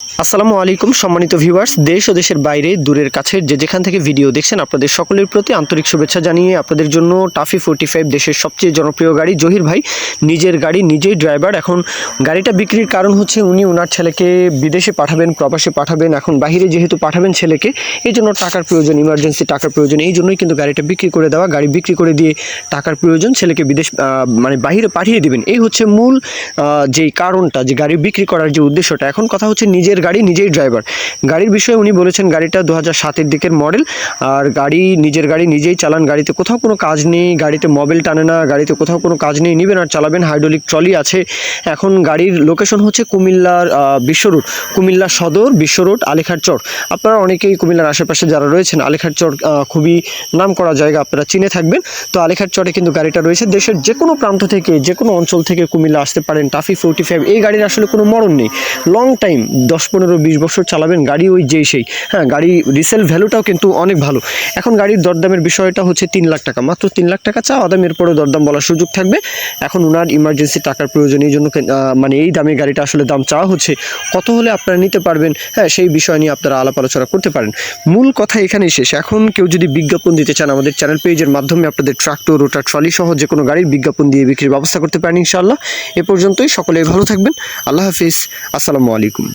আসসালামু আলাইকুম সম্মানিত ভিউয়ার্স, দেশ ও দেশের বাইরে দূরের কাছের যে যেখান থেকে ভিডিও দেখছেন আপনাদের সকলের প্রতি আন্তরিক শুভেচ্ছা জানিয়ে আপনাদের জন্য টাফি 45 দেশের সবচেয়ে জনপ্রিয় গাড়ি। জহির ভাই নিজের গাড়ি নিজেই ড্রাইভার। এখন গাড়িটা বিক্রির কারণ হচ্ছে উনি ওনার ছেলেকে বিদেশে পাঠাবেন, প্রবাসে পাঠাবেন। এখন বাইরে যেহেতু পাঠাবেন ছেলেকে, এই জন্য টাকার প্রয়োজন, ইমার্জেন্সি টাকার প্রয়োজন, এই জন্যই কিন্তু গাড়িটা বিক্রি করে দেওয়া। গাড়ি বিক্রি করে দিয়ে টাকার প্রয়োজন, ছেলেকে বিদেশ মানে বাইরে পাঠিয়ে দিবেন। এই হচ্ছে মূল যেই কারণটা, যে গাড়ি বিক্রি করার যে উদ্দেশ্যটা। এখন কথা হচ্ছে নিজের গাড়ি নিজেই ড্রাইভার। গাড়ির বিষয়ে উনি বলেছেন গাড়িটা 2007-এর দিকের মডেল, আর নিজের গাড়ি নিজেই চালান। গাড়িতে কোথাও কোনো কাজ নেই, গাড়িতে মোবিল টানে না, গাড়িতে কোথাও কোনো কাজ নেই, নেবেন আর চালাবেন। হাইড্রোলিক ট্রলি আছে। এখন গাড়ির লোকেশন হচ্ছে কুমিল্লার বিশ্ব রোড, কুমিল্লা সদর বিশ্ব রোড, আলেখার চর। আপনারা অনেকেই কুমিল্লার আশেপাশে যারা রয়েছেন, আলেখার চর খুবই নাম করা জায়গা, আপনারা চিনে থাকবেন। তো আলেখার চরে কিন্তু গাড়িটা রয়েছে। দেশের যে কোনো প্রান্ত থেকে, যে কোনো অঞ্চল থেকে কুমিল্লা আসতে পারেন। টাফি 45, এই গাড়ির আসলে কোনো মরণ নেই। লং টাইম 10-15-20 বছর চালাবেন, গাড়ি ওই যেই সেই। হ্যাঁ, গাড়ি রিসেল ভ্যালুটাও কিন্তু অনেক ভালো। এখন গাড়ির দরদামের বিষয়টা হচ্ছে 3 লাখ টাকা, মাত্র 3 লাখ টাকা চাওয়া দাম। এরপরেও দরদাম বলার সুযোগ থাকবে। এখন ওনার ইমার্জেন্সি টাকার প্রয়োজন, এই জন্য মানে এই দামে গাড়িটা আসলে দাম চাওয়া হচ্ছে। কত হলে আপনারা নিতে পারবেন, হ্যাঁ, সেই বিষয় নিয়ে আপনারা আলাপ আলোচনা করতে পারেন। মূল কথা এখানেই শেষ। এখন কেউ যদি বিজ্ঞাপন দিতে চান, আমাদের চ্যানেল পেজের মাধ্যমে আপনাদের ট্রাক্টর, রোটার, ট্রলি সহ যে কোনো গাড়ির বিজ্ঞাপন দিয়ে বিক্রির ব্যবস্থা করতে পারেন ইনশাআল্লাহ। এ পর্যন্তই, সকলেই ভালো থাকবেন। আল্লাহ হাফিজ, আসসালামু আলাইকুম।